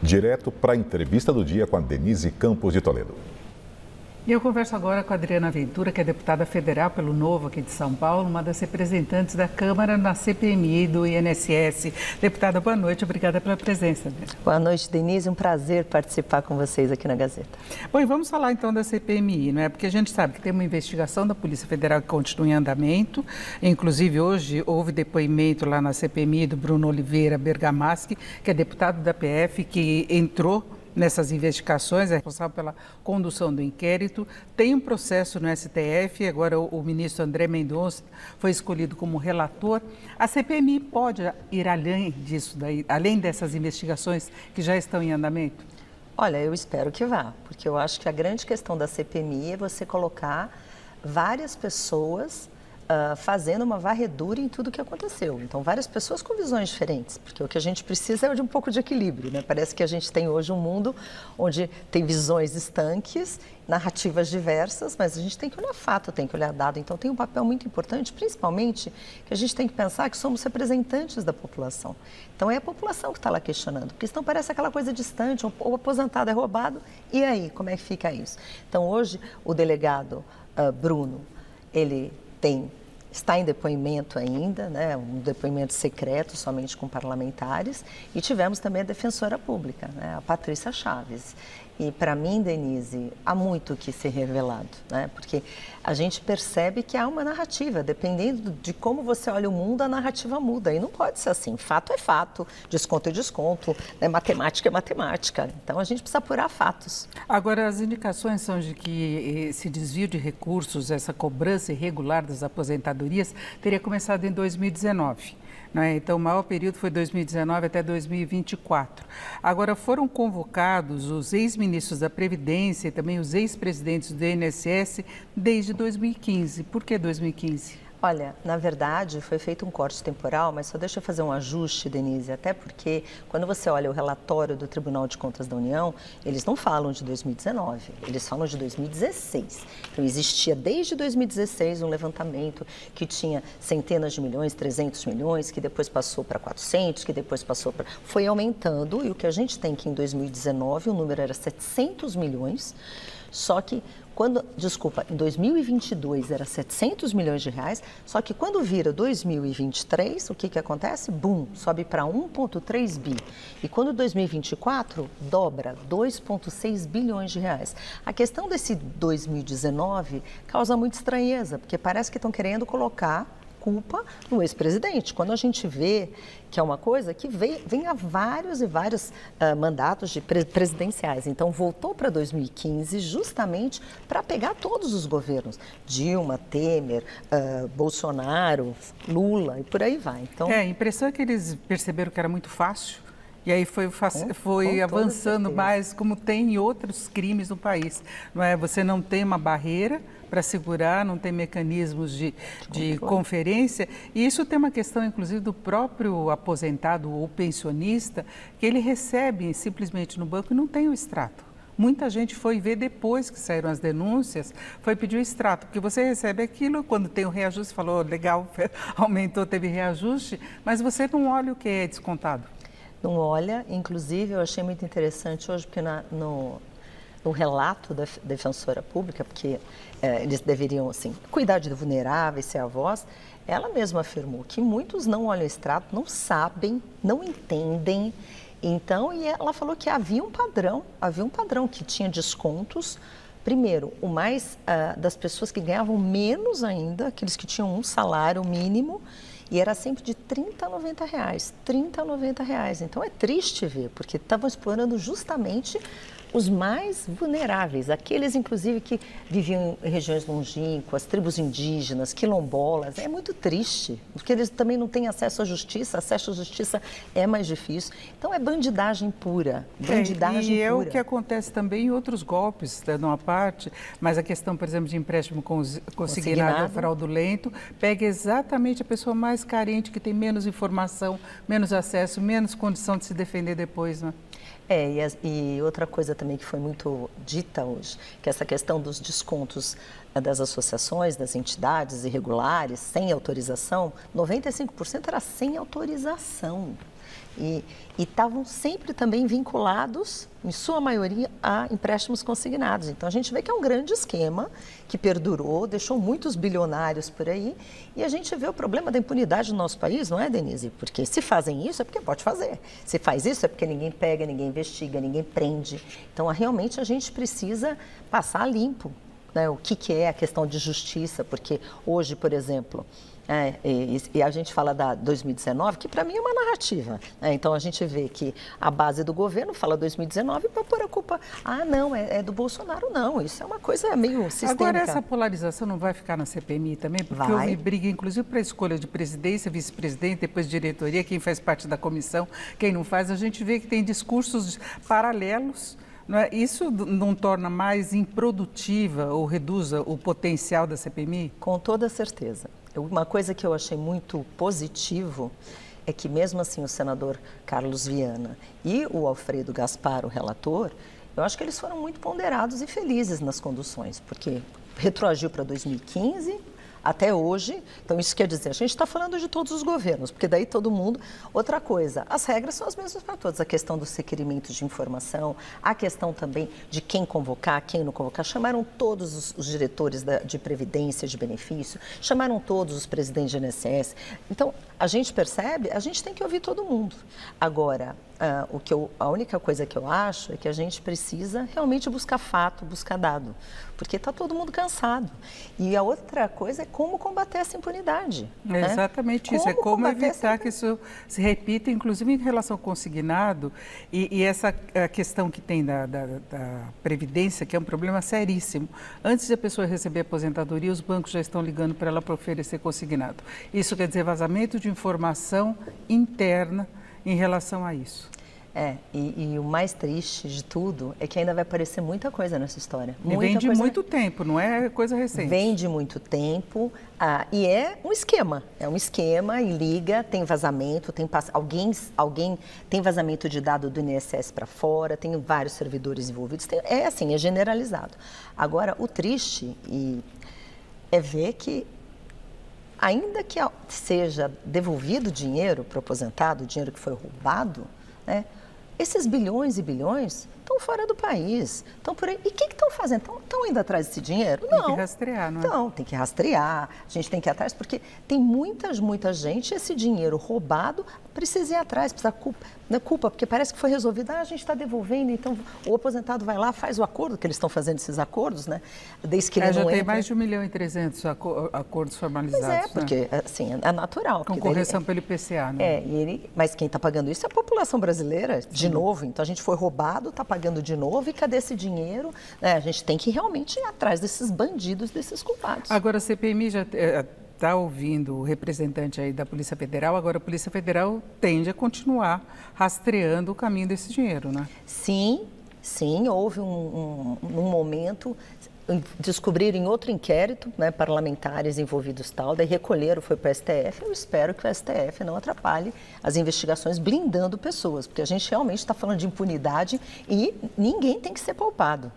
Direto para a entrevista do dia com a Denise Campos de Toledo. E eu converso agora com a Adriana Ventura, que é deputada federal pelo Novo aqui de São Paulo, uma das representantes da Câmara na CPMI do INSS. Deputada, boa noite, obrigada pela presença. Adriana. Boa noite, Denise, um prazer participar com vocês aqui na Gazeta. Bom, e vamos falar então da CPMI, não é? Porque a gente sabe que tem uma investigação da Polícia Federal que continua em andamento, inclusive hoje houve depoimento lá na CPMI do Bruno Oliveira Bergamaschi, que é deputado da PF, que entrou nessas investigações, é responsável pela condução do inquérito. Tem um processo no STF, agora o ministro André Mendonça foi escolhido como relator. A CPMI pode ir além disso, além dessas investigações que já estão em andamento? Olha, eu espero que vá, porque eu acho que a grande questão da CPMI é você colocar várias pessoas fazendo uma varredura em tudo o que aconteceu. Então, várias pessoas com visões diferentes, porque o que a gente precisa é de um pouco de equilíbrio, né? Parece que a gente tem hoje um mundo onde tem visões estanques, narrativas diversas, mas a gente tem que olhar fato, tem que olhar dado. Então, tem um papel muito importante, principalmente, que a gente tem que pensar que somos representantes da população. Então, é a população que está lá questionando, porque senão parece aquela coisa distante, o aposentado é roubado, e aí, como é que fica isso? Então, hoje, o delegado Bruno, ele está em depoimento ainda, né, um depoimento secreto somente com parlamentares, e tivemos também a defensora pública, né, a Patrícia Chaves. E para mim, Denise, há muito que ser revelado, né, porque a gente percebe que há uma narrativa, dependendo de como você olha o mundo, a narrativa muda, e não pode ser assim, fato é fato, desconto é desconto, né, matemática é matemática, então a gente precisa apurar fatos. Agora, as indicações são de que esse desvio de recursos, essa cobrança irregular das aposentadorias, teria começado em 2019. Então, o maior período foi 2019 até 2024. Agora, foram convocados os ex-ministros da Previdência e também os ex-presidentes do INSS desde 2015. Por que 2015? Olha, na verdade, foi feito um corte temporal, mas só deixa eu fazer um ajuste, Denise, até porque quando você olha o relatório do Tribunal de Contas da União, eles não falam de 2019, eles falam de 2016. Então, existia desde 2016 um levantamento que tinha centenas de milhões, 300 milhões, que depois passou para 400, que depois passou para... Foi aumentando, e o que a gente tem que em 2019 o número era 700 milhões, só que em 2022 era 700 milhões de reais, só que quando vira 2023, o que acontece? Bum, sobe para 1,3 bi. E quando 2024, dobra, 2,6 bilhões de reais. A questão desse 2019 causa muita estranheza, porque parece que estão querendo colocar culpa no ex-presidente, quando a gente vê que é uma coisa que vem há vários e vários mandatos presidenciais. Então, voltou para 2015 justamente para pegar todos os governos, Dilma, Temer, Bolsonaro, Lula e por aí vai. Então, a impressão é que eles perceberam que era muito fácil. E aí foi avançando mais, como tem em outros crimes no país. Não é? Você não tem uma barreira para segurar, não tem mecanismos de conferência. E isso tem uma questão, inclusive, do próprio aposentado ou pensionista, que ele recebe simplesmente no banco e não tem o extrato. Muita gente foi ver depois que saíram as denúncias, foi pedir o extrato, porque você recebe aquilo, quando tem o reajuste, falou, legal, aumentou, teve reajuste, mas você não olha o que é descontado. Não olha, inclusive eu achei muito interessante hoje, porque no relato da defensora pública, porque eles deveriam assim, cuidar de vulneráveis, ser a voz, ela mesma afirmou que muitos não olham o extrato, não sabem, não entendem. Então, e ela falou que havia um padrão que tinha descontos. Primeiro, o mais das pessoas que ganhavam menos ainda, aqueles que tinham um salário mínimo, e era sempre de R$30 a R$90, R$30 a R$90. Então, é triste ver, porque estavam explorando justamente os mais vulneráveis, aqueles, inclusive, que viviam em regiões longínquas, tribos indígenas, quilombolas. É muito triste, porque eles também não têm acesso à justiça é mais difícil. Então, é bandidagem pura, bandidagem pura. E é o que acontece também em outros golpes, de uma parte, mas a questão, por exemplo, de empréstimo consignado fraudulento, pega exatamente a pessoa mais carente, que tem menos informação, menos acesso, menos condição de se defender depois, né? E outra coisa também que foi muito dita hoje, que essa questão dos descontos das associações, das entidades irregulares, sem autorização, 95% era sem autorização. E estavam sempre também vinculados, em sua maioria, a empréstimos consignados. Então, a gente vê que é um grande esquema que perdurou, deixou muitos bilionários por aí, e a gente vê o problema da impunidade no nosso país, não é, Denise? Porque se fazem isso é porque pode fazer. Se faz isso é porque ninguém pega, ninguém investiga, ninguém prende. Então, realmente, a gente precisa passar limpo, né, o que é a questão de justiça, porque hoje, por exemplo, e a gente fala da 2019, que para mim é uma narrativa, né? Então a gente vê que a base do governo fala 2019 para pôr a culpa, não, é do Bolsonaro, não, isso é uma coisa meio sistêmica. Agora essa polarização não vai ficar na CPMI também? Porque houve briga, inclusive, para a escolha de presidência, vice-presidente, depois diretoria, quem faz parte da comissão, quem não faz, a gente vê que tem discursos paralelos. Não é? Isso não torna mais improdutiva ou reduz o potencial da CPMI? Com toda certeza. Uma coisa que eu achei muito positivo é que, mesmo assim, o senador Carlos Viana e o Alfredo Gaspar, o relator, eu acho que eles foram muito ponderados e felizes nas conduções, porque retroagiu para 2015... até hoje, então isso quer dizer, a gente está falando de todos os governos, porque daí todo mundo... Outra coisa, as regras são as mesmas para todos, a questão dos requerimentos de informação, a questão também de quem convocar, quem não convocar, chamaram todos os diretores de previdência, de benefício, chamaram todos os presidentes de INSS, então a gente percebe, a gente tem que ouvir todo mundo. Agora, a única coisa que eu acho é que a gente precisa realmente buscar fato, buscar dado, porque está todo mundo cansado. E a outra coisa é como combater essa impunidade. É exatamente isso, é como evitar que isso se repita, inclusive em relação ao consignado e essa questão que tem da Previdência, que é um problema seríssimo. Antes de a pessoa receber aposentadoria, os bancos já estão ligando para ela para oferecer consignado. Isso quer dizer vazamento de informação interna em relação a isso. E o mais triste de tudo é que ainda vai aparecer muita coisa nessa história. E vem de muito tempo, não é coisa recente. Vem de muito tempo e é um esquema. É um esquema e liga, tem vazamento, alguém tem vazamento de dado do INSS para fora, tem vários servidores envolvidos, é generalizado. Agora, o triste é ver que, ainda que seja devolvido dinheiro para o aposentado, o dinheiro que foi roubado, né? Esses bilhões e bilhões estão fora do país, estão por aí. E o que estão fazendo? Estão indo atrás desse dinheiro? Não. Tem que rastrear, não é? Então, tem que rastrear, a gente tem que ir atrás, porque tem muita gente, esse dinheiro roubado, precisa ir atrás, precisa culpa, porque parece que foi resolvido, a gente está devolvendo, então o aposentado vai lá, faz o acordo, que eles estão fazendo esses acordos, né? Desde que ele já não tem entra. mais de 1.300.000 acordos formalizados. Pois porque assim, é natural. Com correção pelo IPCA, né? Mas quem está pagando isso é a população brasileira, de novo. Então a gente foi roubado, está pagando de novo, e cadê esse dinheiro? A gente tem que realmente ir atrás desses bandidos, desses culpados. Agora a CPMI já está ouvindo o representante aí da Polícia Federal, agora a Polícia Federal tende a continuar rastreando o caminho desse dinheiro, né? Sim, houve um momento, descobriram em outro inquérito, né, parlamentares envolvidos daí recolheram, foi para o STF, eu espero que o STF não atrapalhe as investigações blindando pessoas, porque a gente realmente está falando de impunidade e ninguém tem que ser poupado.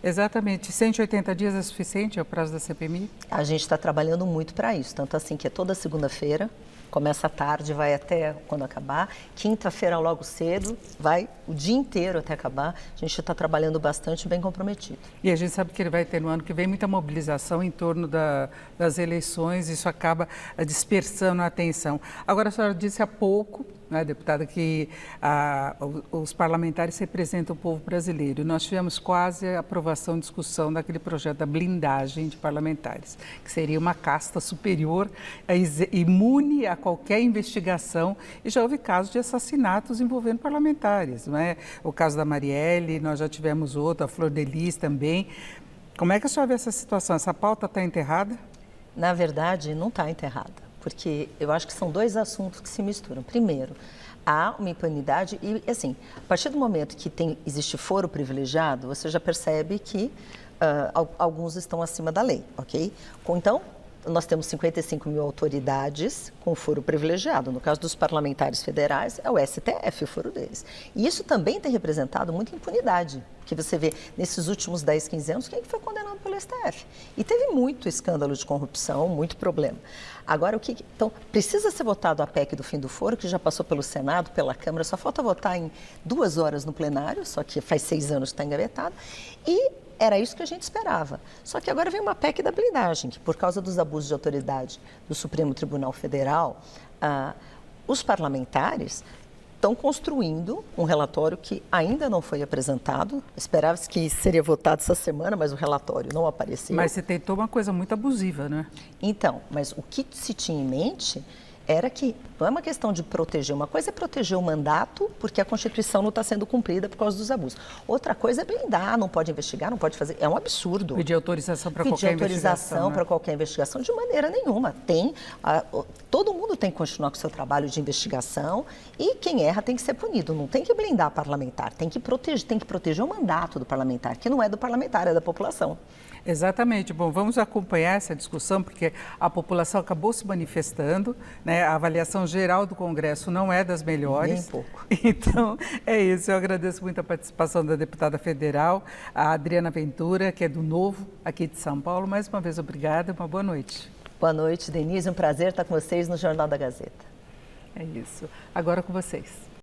Exatamente. 180 dias é suficiente, é o prazo da CPMI? A gente está trabalhando muito para isso, tanto assim que é toda segunda-feira, começa à tarde, vai até quando acabar. Quinta-feira, logo cedo, vai o dia inteiro até acabar. A gente está trabalhando bastante, bem comprometido. E a gente sabe que ele vai ter no ano que vem muita mobilização em torno das eleições, isso acaba dispersando a atenção. Agora, a senhora disse há pouco, né, deputada, que os parlamentares representam o povo brasileiro. E nós tivemos quase a aprovação e discussão daquele projeto da blindagem de parlamentares, que seria uma casta superior, imune a qualquer investigação. E já houve casos de assassinatos envolvendo parlamentares, não é? O caso da Marielle, nós já tivemos outro, a Flor de Lis também. Como é que a senhora vê essa situação? Essa pauta está enterrada? Na verdade, não está enterrada. Porque eu acho que são dois assuntos que se misturam. Primeiro, há uma impunidade e, assim, a partir do momento que existe foro privilegiado, você já percebe que alguns estão acima da lei, ok? Então, nós temos 55 mil autoridades com foro privilegiado. No caso dos parlamentares federais, é o STF o foro deles. E isso também tem representado muita impunidade, que você vê nesses últimos 10, 15 anos, quem foi condenado pelo STF. E teve muito escândalo de corrupção, muito problema. Agora, então, precisa ser votado a PEC do fim do foro, que já passou pelo Senado, pela Câmara, só falta votar em 2 horas no plenário, só que faz 6 anos que está engavetado, e era isso que a gente esperava. Só que agora vem uma PEC da blindagem, que por causa dos abusos de autoridade do Supremo Tribunal Federal, os parlamentares estão construindo um relatório que ainda não foi apresentado. Esperava-se que seria votado essa semana, mas o relatório não apareceu. Mas você tentou uma coisa muito abusiva, né? Então, mas o que se tinha em mente era que não é uma questão de proteger. Uma coisa é proteger o mandato, porque a Constituição não está sendo cumprida por causa dos abusos. Outra coisa é blindar, não pode investigar, não pode fazer. É um absurdo. Pedir autorização para qualquer investigação. Pedir autorização para qualquer investigação, de maneira nenhuma. Todo mundo tem que continuar com o seu trabalho de investigação e quem erra tem que ser punido. Não tem que blindar parlamentar, tem que proteger o mandato do parlamentar, que não é do parlamentar, é da população. Exatamente. Bom, vamos acompanhar essa discussão, porque a população acabou se manifestando, né? A avaliação geral do Congresso não é das melhores. Nem pouco. Então, é isso. Eu agradeço muito a participação da deputada federal, a Adriana Ventura, que é do Novo, aqui de São Paulo. Mais uma vez, obrigada. Uma boa noite. Boa noite, Denise. Um prazer estar com vocês no Jornal da Gazeta. É isso. Agora com vocês.